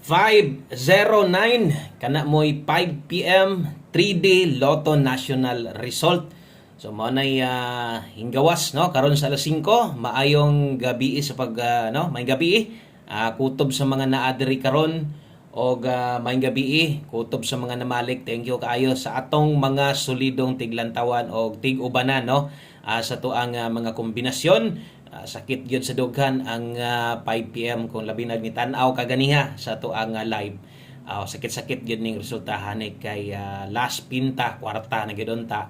509 kana mo'y 5 PM 3D Lotto National Result. So mao nay hinggawas no karon sa alas 5 maayong gabi sa pag may gabi kutob sa mga naa diri karon og maayong gabi kutob sa mga namalik. Thank you kaayo sa atong mga solidong tiglantawan og tig-ubanan no sa tuang mga kombinasyon. Sakit gyud sa dughan ang 5 PM kung labi na tan-aw kaganiha sa tuang live. Sakit-sakit gyud ning resultahan kay last pinta kwarta na gyud ta.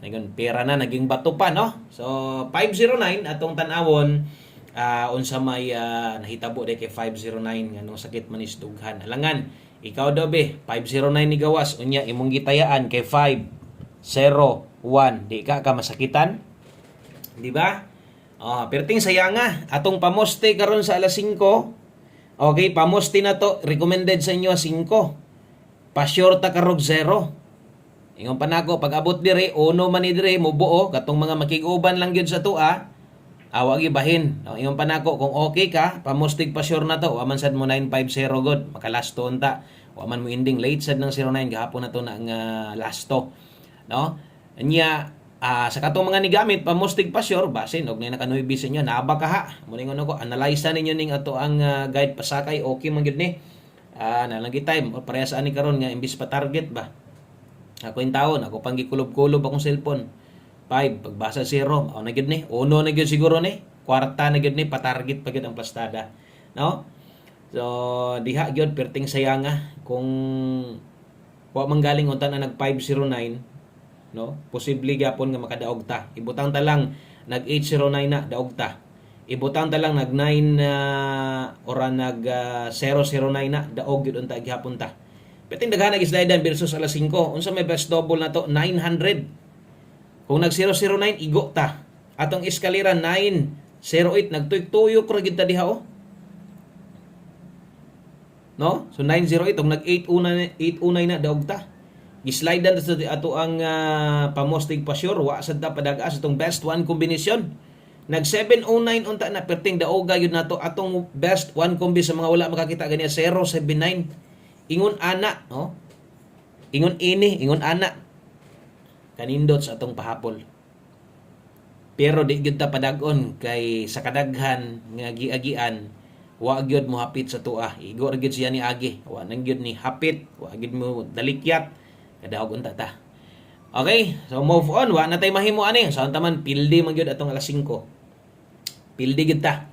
Ngayon pera na naging bato pa no. So 509 atong tan-awon unsa may nahitabo day kay 509 nganong sakit man is dughan. Alangan ikaw daw be 509 ni gawas unya imong gitayaan kay 501 di ka masakitan. Di ba? Perting sayanga atong pamoste karon sa alas 5. Okay, pamoste na to. Recommended sa inyo 5. Pa-sure ta karog 0. Ingon pa nako pag abot dire uno man ni dire mubuo katong mga makig-uban lang gyud sa tua. Awag ibahin. Ingon pa nako kung okay ka, pamostig pa-sure na to. Wa man sad mo 950 god, makalasto unta. Wa man mo ending late sad ng 09 gahapon na to na nga lasto. No? Anya sa katong mga nigamit pamostig pa sure basin og nay nakanuibi sa inyo naaba ka ha mo ningon ko analyze ninyo ning ato ang guide pasakay okay man gyud ni nalangi time o parehas ani karon nga imbis pa target ba ako in taon ako pang gikulob-kulob akong cellphone 5 pagbasa 0 na gyud ni uno na gyud siguro ni kwarta na gyud ni pa-target pa gyud ang plastada no so diha gyud perting sayanga kung wa man galing unta na nag 509 no posible gyapon nga makadaog ta ibutang ta lang nag 809 na daog ta ibutang ta lang nag 9 ora nag 009 na daog gyud unta gyapon ta peting daghan nag-slidean versus alas 5 unsa may best double na to 900 kung nag 009 igo ta atong eskalera 908 nagtuyok-tuyok ra gid ta diha no so 908 ug nag 809 na daog ta gislidean sa ato ang pamostig pa sure wa sad ta padagas itong best one combination nag 709 unta na perting daoga yun nato atong best one combi sa mga wala makakita ganiya 079 ingon ana no ingon ana kanindot sa atong pahapol pero di gyud ta padag-on kay sa kadaghan nga giagian wa gyud mo hapit sa tuah igo ra gyud siya ni agi wa nang gyud ni hapit wa gyud mo dalikyat kadawag unta ta. Okay, so move on. Wa na tay mahimo ani. So taman pildi man gyud atong alas 5. Pildi gyud ta.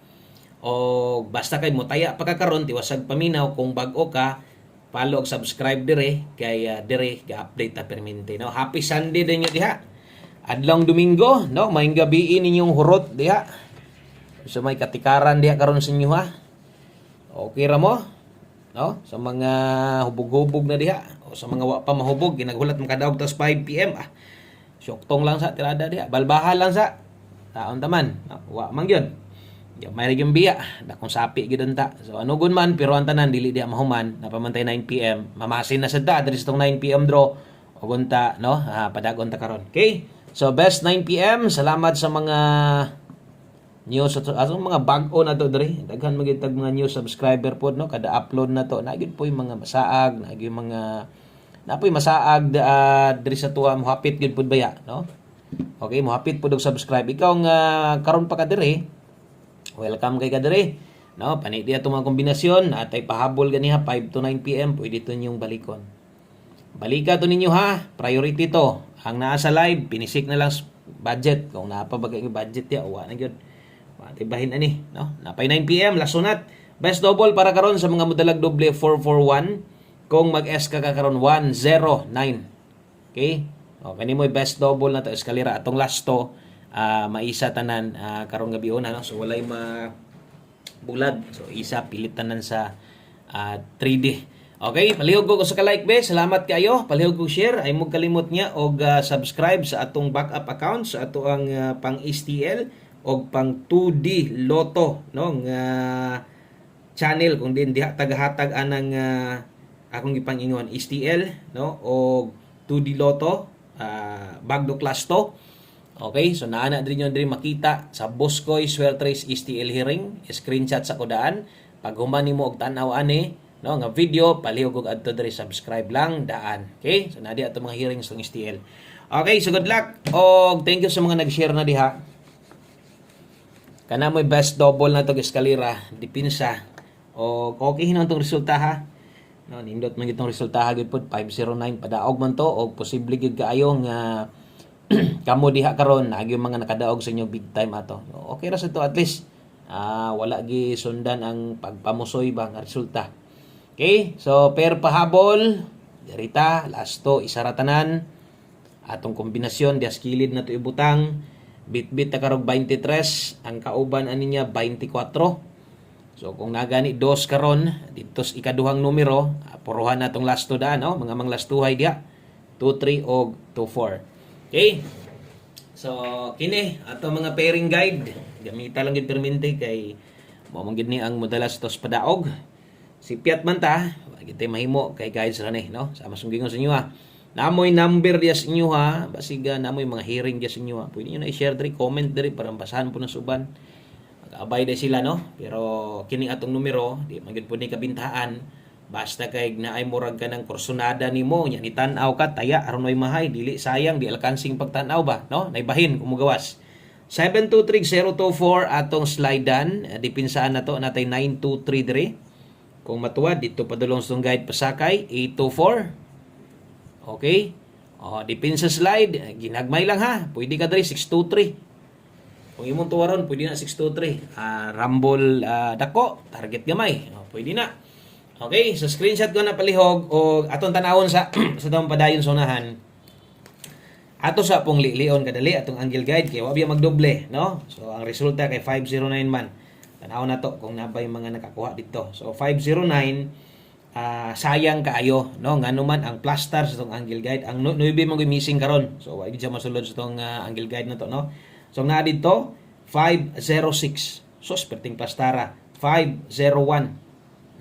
O basta kay mo taya pagkakaron tiwasag paminaw kung bag-o ka, follow og subscribe dire kay dire ga-update ta permanente no. Happy Sunday din diha. Adlong Domingo, no, maayong gabi ninyong hurot diha. So may katikaran diha karon sa inyo ha. Okay ra mo? No? Sa mga hubog-hubog na diha o sa mga wa pa mahubog ginaghulat man kadaog tas 5 PM syoktong lang sa tirada diha balbahan lang sa taon taman no? Wa man gyud may gyud biya dakong sapi gyud ta so ano gun man pero ang tanan dili diha mahuman napamantay 9 PM mamasin na sad ta diri sa 9 PM draw og unta no padagon ta karon okay so best 9 PM salamat sa mga news atong mga bag-o na to diri daghan magitag mga news subscriber pod no kada upload na to na gyud poy mga masaag na gyud mga napoy masaag diri sa tuwa mohapit gyud pod baya no okay mohapit pod og subscribe ikaw nga karon pa ka diri welcome kay ka diri no pani di ato mga kombinasyon atay pahabol ganiha 5 to 9 PM pwede to ninyong balikon balika to ninyo ha priority to ang naa sa live pinisik na lang budget kung naa pa bagay budget ya wa na gyud tibahin ani no napay 9 PM lasunat best double para karon sa mga modalag doble 441 kung mag-S ka karon 109 okay kani mo best double na to eskalera atong lasto maisa tanan karong gabi una no so walay bulag so isa pilit tanan sa 3D okay palihog ko sa ka-like be salamat kayo palihog ko share ay mo kalimot niya og subscribe sa atong backup account sa ato ang pang STL og pang 2D Lotto no nga channel kung din diha tagahatag anang akong gipangingon STL no og 2D Lotto bagdo class to okay so naana diri nyo diri makita sa Boscoy Sweltrace STL hearing screenshot sa kudaan pag human nimo og tan-aw ani no nga video palihog og adto diri subscribe lang daan. Okay? So nadi ato mga hearings ng STL. Okay, so good luck og thank you sa mga nag-share na diha. Kana mo'y best double na to eskalera, dipinsa. O okay hinon tong resulta ha. No, nindot man gitong resulta gid pud 509 padaog man to og posible gid kaayo nga kamo diha karon nagyo mga nakadaog sa inyo big time ato. Okay ra sa to at least wala gi sundan ang pagpamusoy ba nga resulta. Okay? So per pahabol dirita last to isaratanan atong kombinasyon dias kilid na to ibutang bit-bit ta karog 23 ang kauban ani niya 24. So kung nagani dos karon dito sa ikaduhang numero puruhan natong last to daan no mga manglastuhay diha 23 og 24. Okay? So kini ato mga pairing guide gamita lang gid permente kay mo man gid ni ang modalas tos padaog. Si Piat man ta gid mahimo kay guides ra ni no sama sunggingon sa inyo ha. Namoy number diya sa inyo ha. Basiga namoy mga hearing diya sa inyo ha. Pwede nyo na i-share diri, comment diri para basahan po ng suban. Mag-abay na sila no. Pero kining atong numero, di man gid po ni kabintahan. Basta kay naay murag ka ng kursonada nimo nya ni tan-aw ka taya aron may mahay dili sayang di alkansing pagtan-aw ba no. Naibahin kumugawas. 723-024 atong slidean. Dipinsaan na to natay 923 diri. Kung matuwad dito padulong sa guide pasakay 824. Okay? Dipin sa slide, ginagmay lang ha. Pwede ka dali 623. Kung imong tuwaron, pwede na 623. Rumble dako, target gamay. Pwede na. Okay, so screenshot ko na palihog o atong tanawon sa sa tong padayon sunahan. Ato sa pong lion kadali atong angle guide kay wa biya magdoble, no? So ang resulta kay 509 man. Tanawon na to kung nabay mga nakakuha dito. So 509 sayang kaayo no ngano man ang plaster sa tong angle guide ang 9 mo missing karon so wa gid siya masulod sa tong angle guide na to no so na dito 506 so perting plastara 501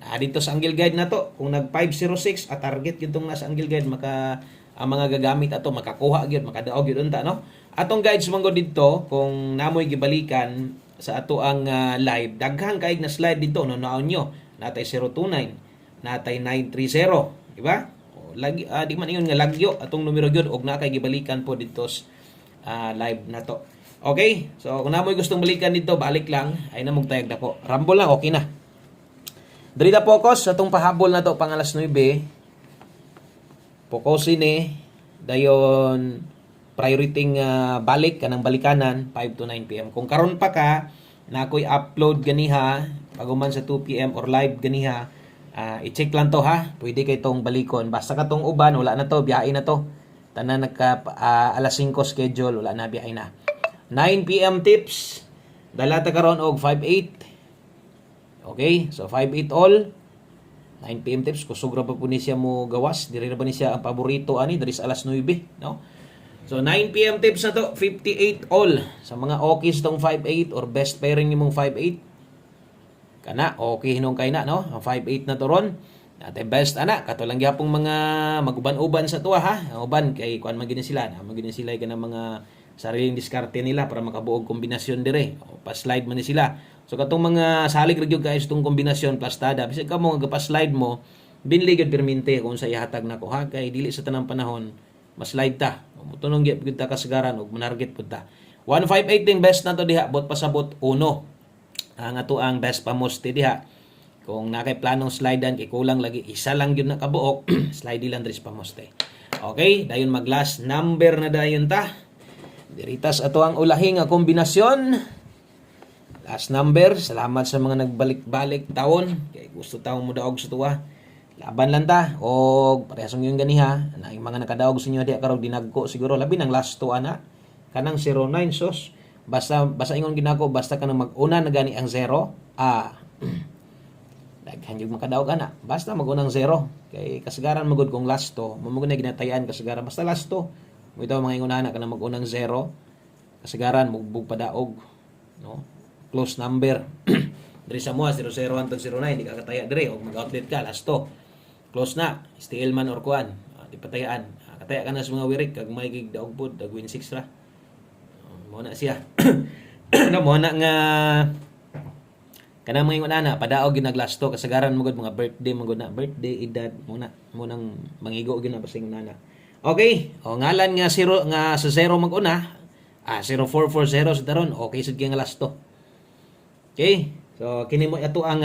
na dito sa angle guide na to kung nag 506 at target gyud tong nasa angle guide maka ang mga gagamit ato makakuha gyud makadaog gyud unta no atong guides manggo dito kung namoy gibalikan sa ato ang live daghan kaig na slide dito no naon nyo natay 029 natay 930, di ba? Lagi di man ingon nga lagyo atong numero gyud og na kay gibalikan po dito live na to. Okay? So kung namoy gustong balikan dito, balik lang ay namog tayag na po. Rumble lang okay na. Diri na focus sa tong pahabol na to pang alas 9. Focusin ni dayon priority balik kanang balikanan 5 to 9 PM. Kung karon pa ka na ako'y upload ganiha paguman sa 2 PM or live ganiha i-check lang to ha. Pwede kay tong balikon. Basta ka tong uban, wala na to, biyahe na to. Tanan nagka alas 5 schedule, wala na, biyahe na. 9 PM tips. Dala ta karon og 58. Okay? So 58 all. 9 PM tips kusog ra pa po ni siya mo gawas. Diri ra ba ni siya ang paborito ani diri sa alas 9, no? So 9 PM tips na to, 58 all. Sa mga okis tong 58 or best pairing nimong 58. Kana okay hinong kay na no ang 58 na to ron natay best ana kato lang gyapong mga maguban-uban sa tuwa ha ang uban kay kuan magini sila na magini sila kana mga sariling diskarte nila para makabuog kombinasyon dire o pa slide man ni sila so katong mga salig ra gyud guys tong kombinasyon plastada bisag ka mo nga pa slide mo binli gyud permente kung sa ihatag nako ha kay dili sa tanang panahon mas slide ta mutunong gyud ta kasagaran og manarget pud ta 158 ding best na to diha bot pasabot 1 ang ato ang best pamoste diha kung nakay planong slidean kay kulang lagi isa lang yun nakabuok slide lang diri sa pamoste okay dayon mag last number na dayon ta diritas ato ang ulahi nga kombinasyon last number salamat sa mga nagbalik-balik taon kay gusto taong modaog sa tuwa laban lang ta og parehasong yung ganiha na yung mga nakadaog sa inyo diha karong dinagko siguro labi ng last to ana kanang 09 sos basta ingon ginako basta ka na mag-una na gani ang 0 daghan yung makadaog ana basta mag-unang 0 kay kasagaran magud kung last to mo na ginatayan kasagaran basta last to mo itaw mga ingon ana ka na mag-unang 0 kasagaran mugbog padaog no close number diri sa mo 00 hangtod 09 di ka kataya dire og mag-outlet ka last to close na steel man or kuan di patayaan kataya ka na sa mga wirik kag may gig daog pod dag win 6 ra mo na siya no mo na nga Kanang mga ingon ana, padaog gyud naglasto kasagaran mo gud mga birthday mo gud na, birthday edad munang mangigo gyud na basing nana. Okay, o ngalan nga sa 0 mag-una, 0440 sa taron, okay sad kay nga lasto. Okay? So kini mo ato ang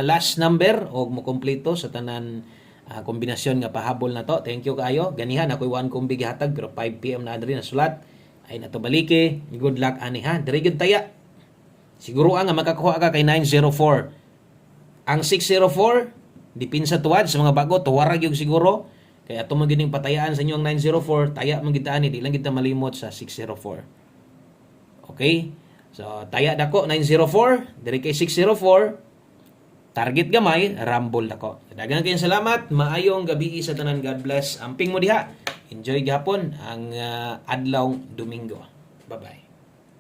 last number o mo kompleto sa tanan kombinasyon nga pahabol na to. Thank you kaayo. Ganihan ako'y 1 kumbi gihatag pero 5 PM na adri na sulat. Ay nato baliki. Good luck ani ha. Diri gyud taya. Siguro nga makakuha ka kay 904. Ang 604 dipin sa tuwad sa mga bago tuwarag yung siguro. Kaya ato man gining patayaan sa inyo ang 904, taya man gid ani, di lang kita malimot sa 604. Okay? So taya dako 904, diri kay 604. Target gamay, rumble dako. Daghang kayong salamat. Maayong gabi sa tanan. God bless. Amping mo diha. Enjoy gihapon ang adlaw Domingo. Bye-bye.